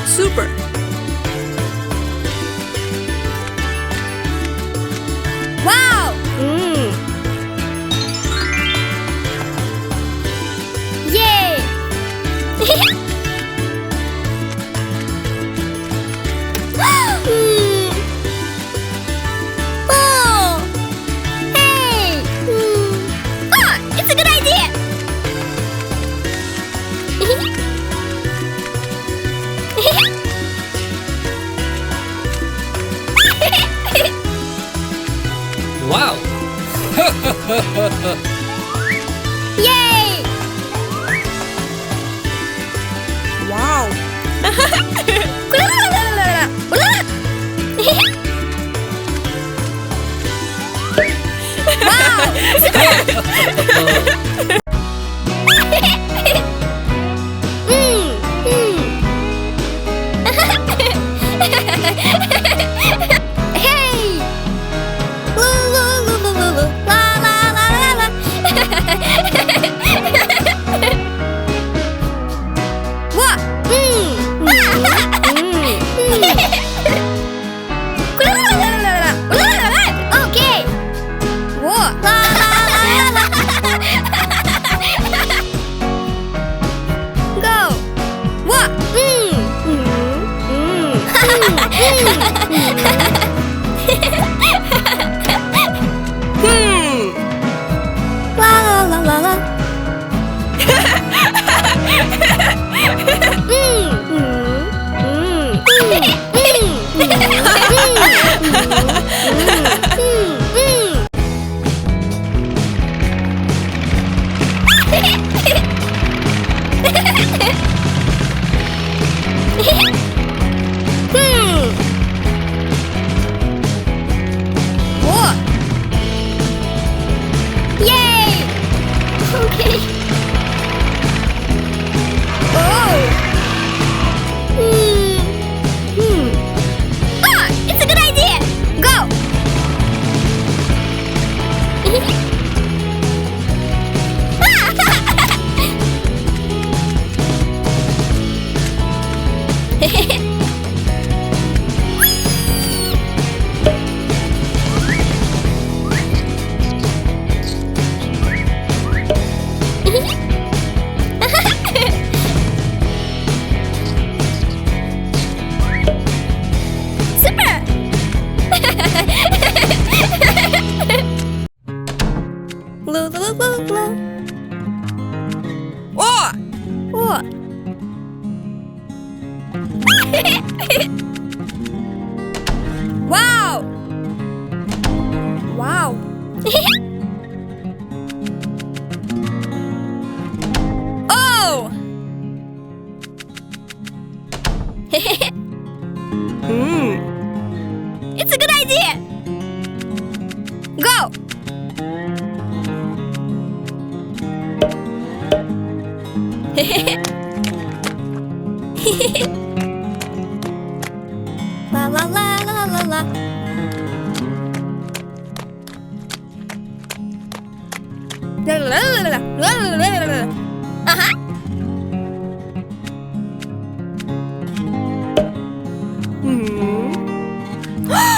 Super. Wow! Yay! Oh! Hey! Ah, it's a good idea! Wow! Yay! Wow. Hey! La la la la la. What? Okay. What? La la la la. Go. What? La la la la la. What? Yay! Okay. Oh. Ah, it's a good idea. Go. Super. Lo, lo, lo, lo. What? What? Wow. Wow. Oh. It's a good idea. Go. La la la la la la. La la la la la la la la la. Uh-huh. Go.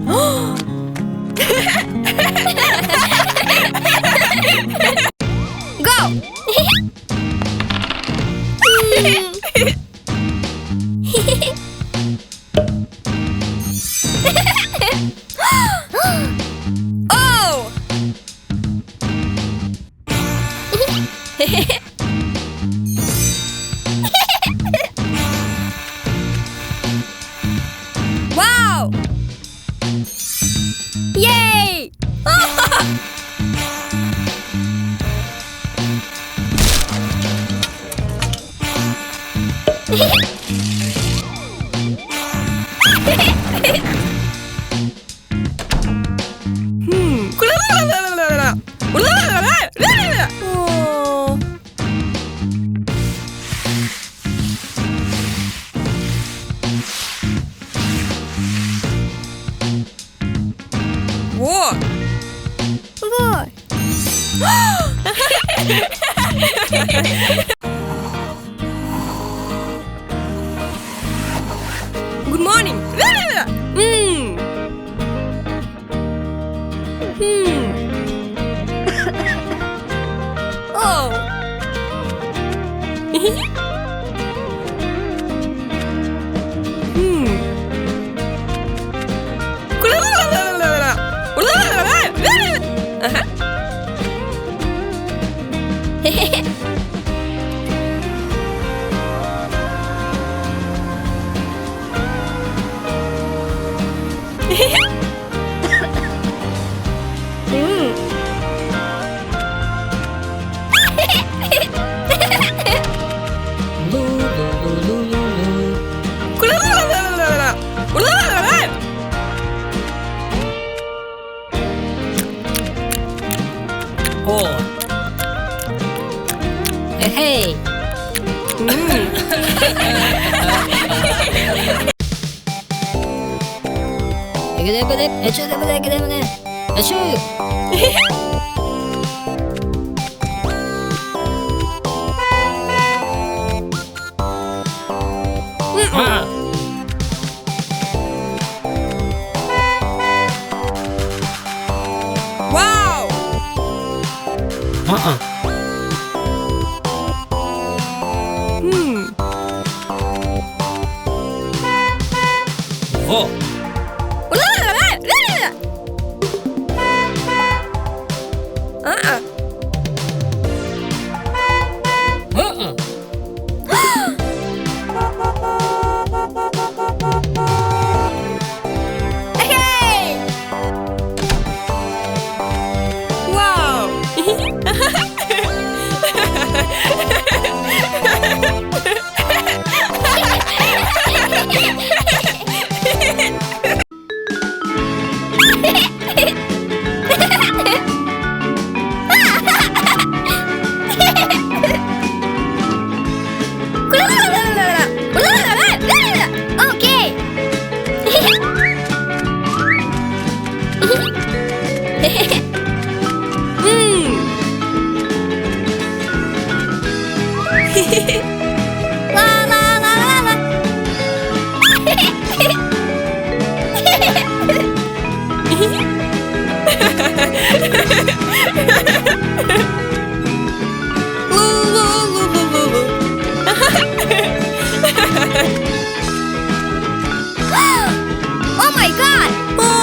Oh. Wow. Yay! La la la la la la. La la la la la la. Oh. Good morning. Oh. Oh. Hey. Wow. Oh. Hey. Wow. Okay. La la la la la. Oh my god. Oh.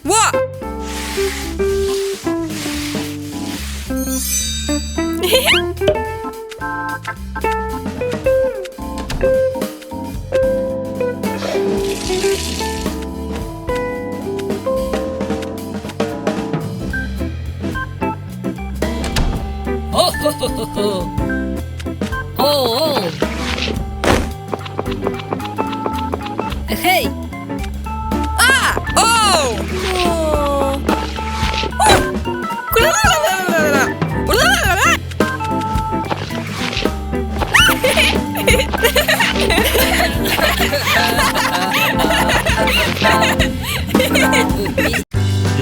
와! 오호호호호. 오. 헤이. 오!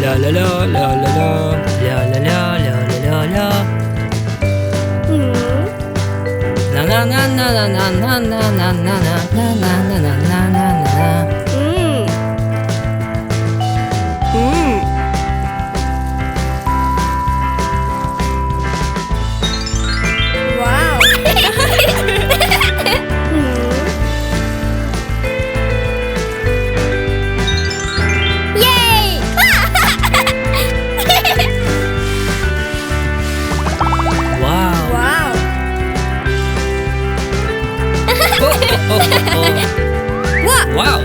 라라라라라라라라라라라라. 나나나나나나나나나나나나나나나나나. 와우. 예이. 와우. 와우. 호호호호. 와. 와우.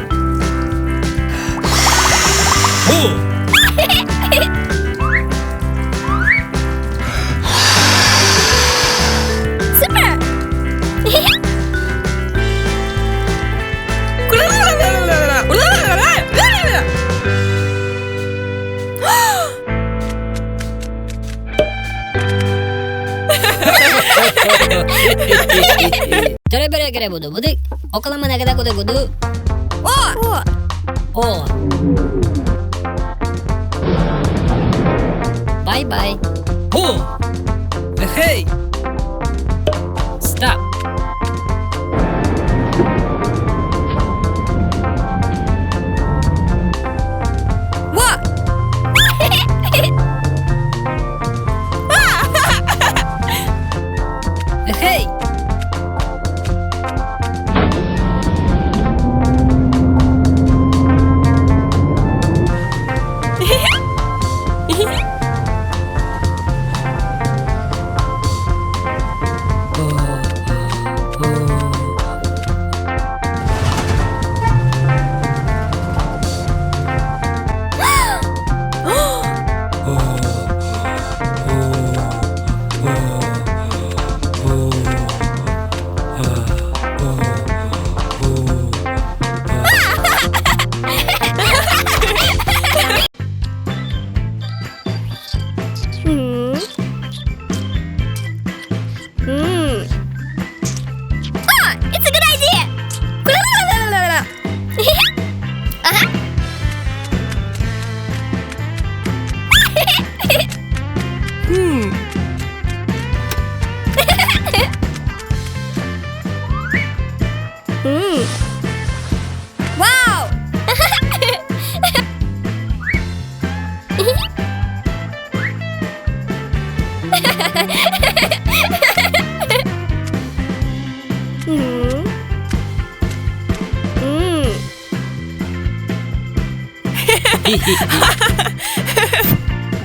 오. 스프. Tere-bere-kere budu-budik. Okala-mana-kata kudu-kudu. 와. Oh. Bye-bye. Oh. Hey. Stop. 와. Hey. It's a good idea. Uh-huh. Wow.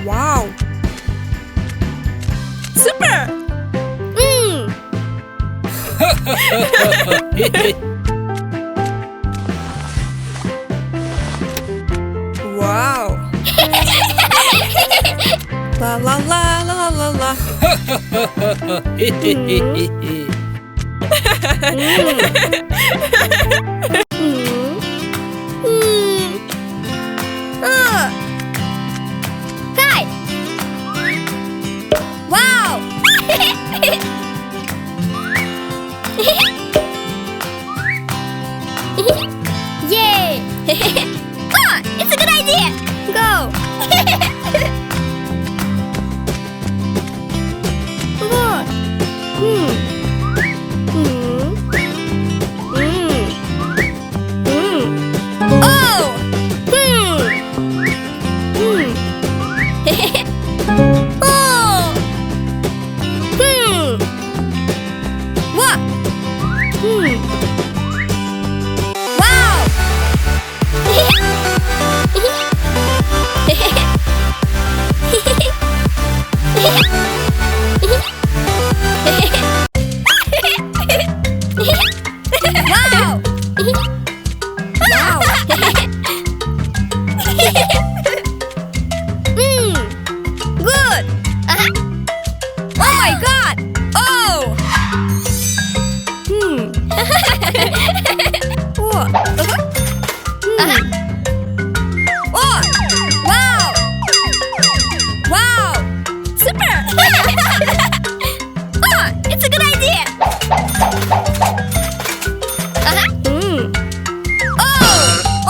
와우. 스프! 와우. 라라라라라라. Guy. Wow. Yay. It's a good idea. Go.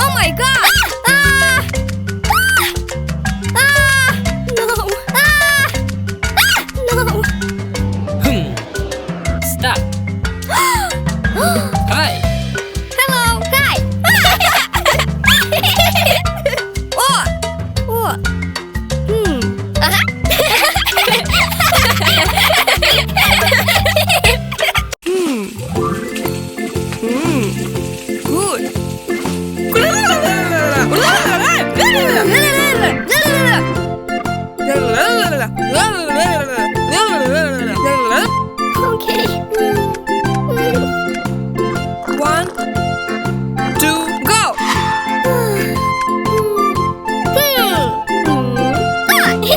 Oh my god. Stop. Hi. Hello, hi. Okay. One, two, go.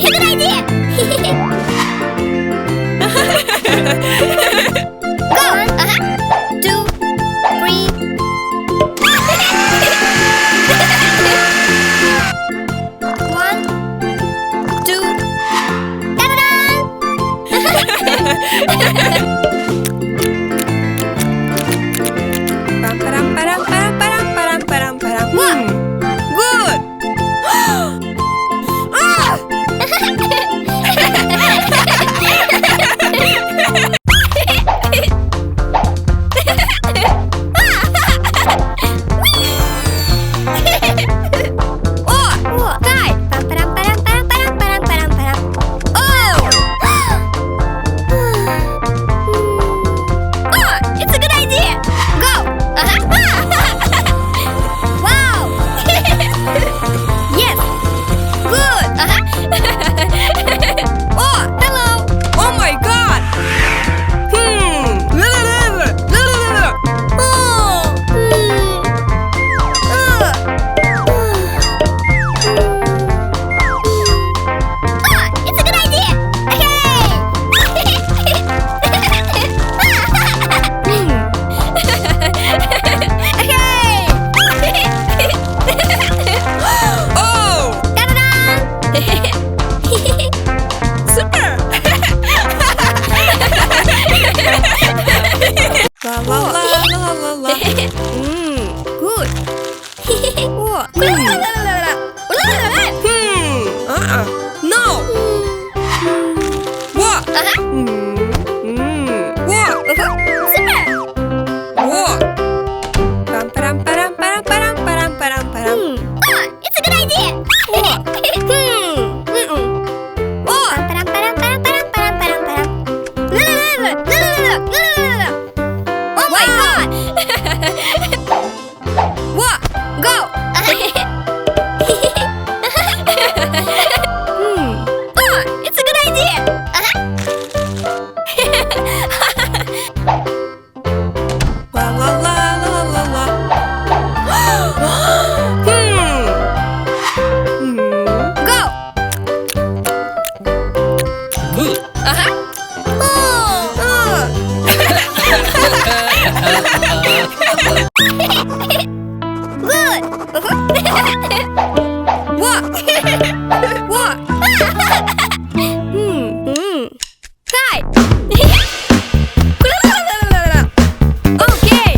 Good idea. Go. 2, 3. One, two. Good. It's a good idea. Go. Wow. Yes. Good. Hello. Oh my god. It's a good idea. Oh, super. La la la la la la. Good. No. What? What? What? Param param param param param param param. It's a good idea. What? Oh my god. What? Go. It's a good idea. La la la la la la. Go. Good. Good. What? What? Hi. Okay.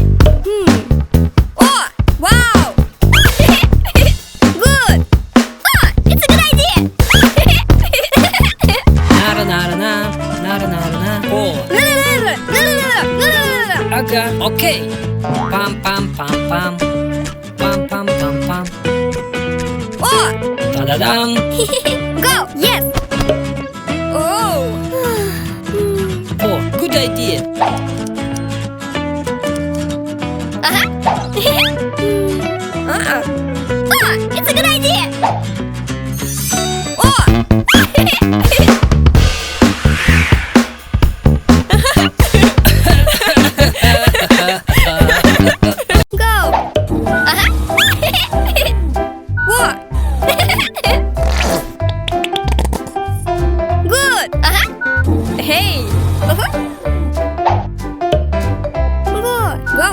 Oh, wow. Good. It's a good idea. Nara nara na. Nara nara na. Oh. Aga. Okay. Pam pam pam pam. Pam pam pam pam. Oh, Da da dam. Go. Yes. oh. Oh, good idea. It's a good idea. Oh. Go. What? Good. Hey. Good. Go.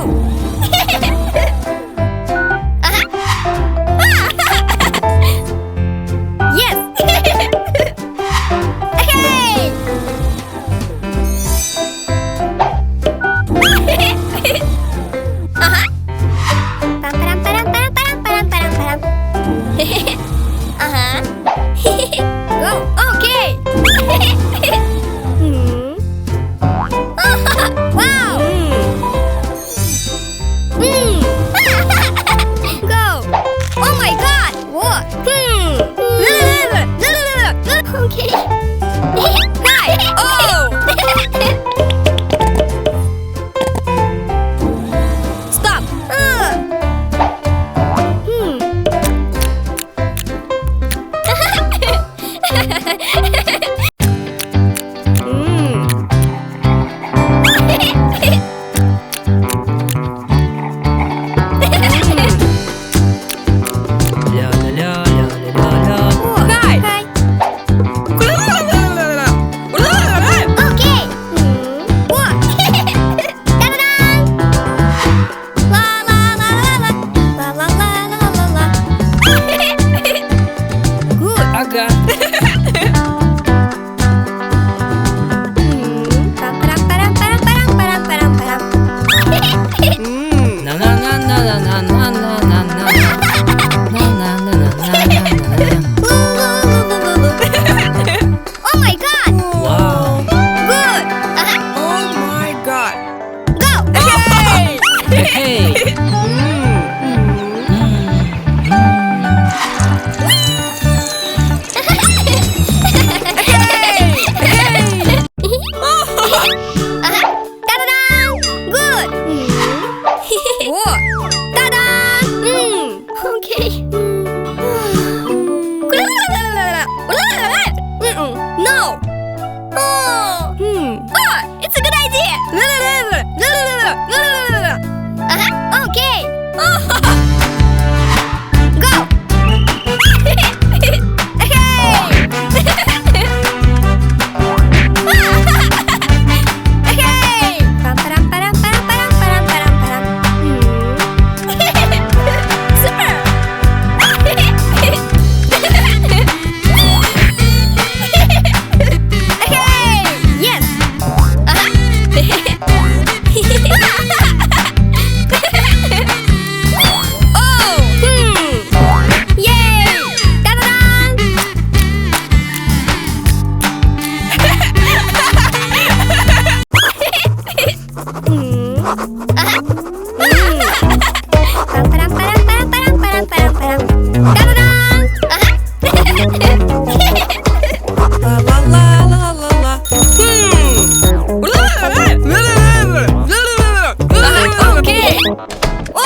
Yes.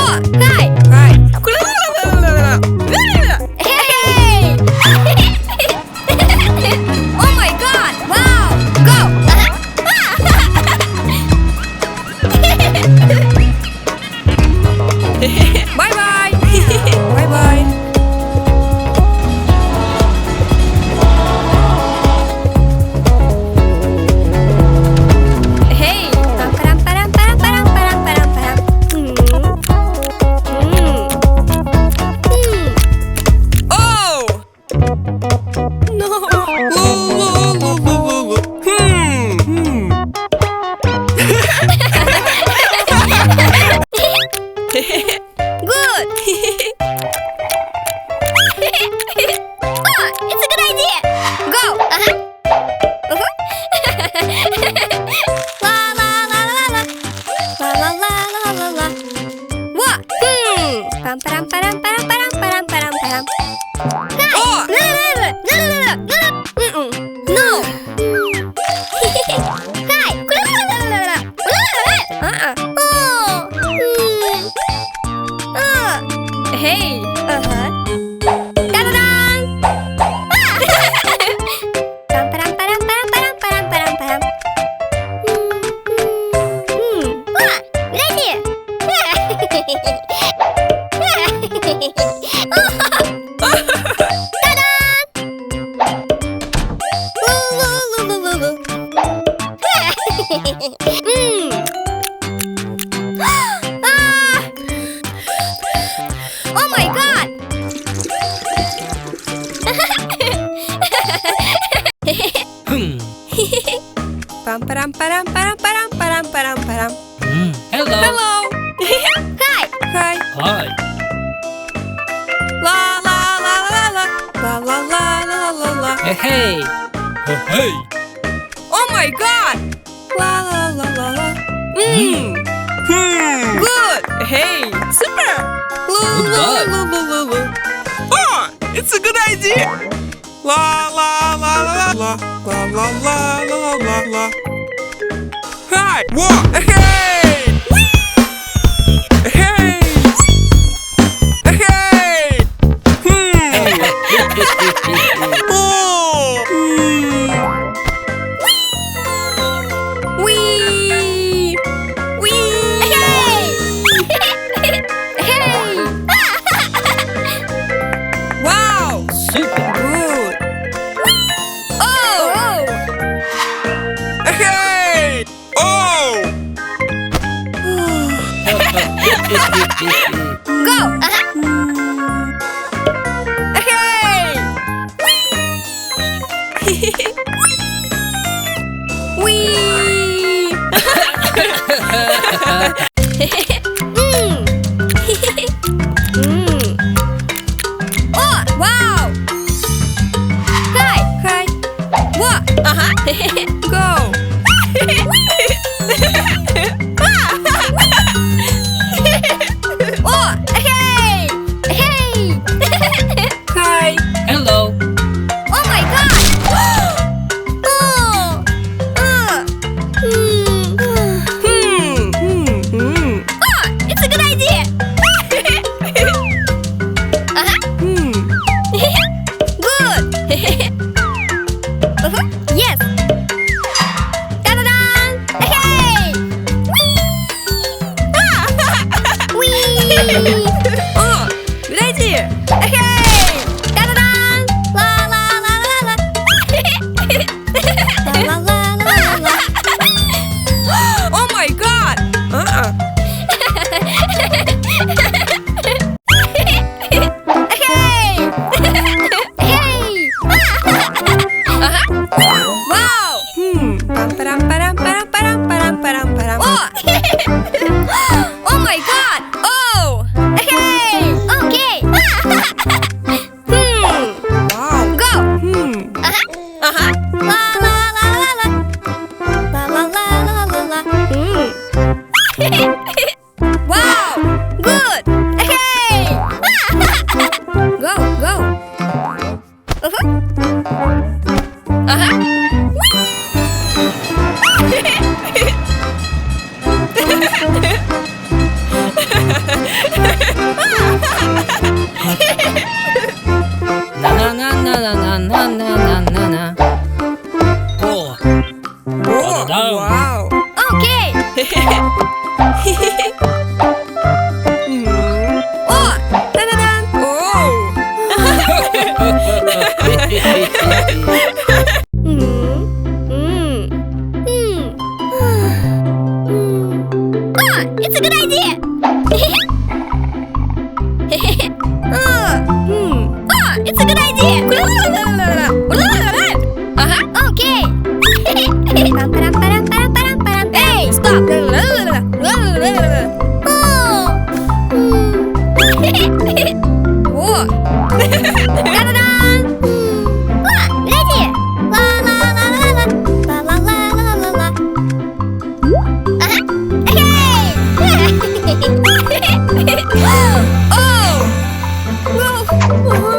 Whoa! Hi! Hi. Hey! Oh my God! Wow! Go! Bye bye. Bye bye. Hey! Param param param param param param param. Oh! No. Good! Oh, it's a good idea! Go! La la la la la. La la la la la la. What? Pam param param param param param param param. Oh! No! Hi! Hey! Uh-huh. Da-da-dang! Pam param param param param param param param. Good idea! Oh my God! Pam param param param param param param param. Hello. Hello. Hi! Hi. Hi. La la la la la. La la la la la la. Hey, hey. Hey, hey. Oh my God. La la la la la. Good. Hey. Super. Good boy. Oh, it's a good idea. La la la la la la la la la la la. Hi. Whoa. Hey. Hey. Hey. Oh. Wee! Wee! Hey! Hey! Wow. Super. Good. Oh! Hey. Oh. Go! Hey. Wee! Oh! Wow! Hi! Hi. What? Go. Oh! Hey! Hey! Hi. Hello. Oh my God! Oh! 나나나나나나나. 오. Whoa, 다음. wow. 오케이. 오, 따다단. Oh. It's a good idea. It's a good idea. Okay. Hey, stop. Oh. Ta-da-dan. Good idea. La la la la la la la la la la la. Hey. Oh.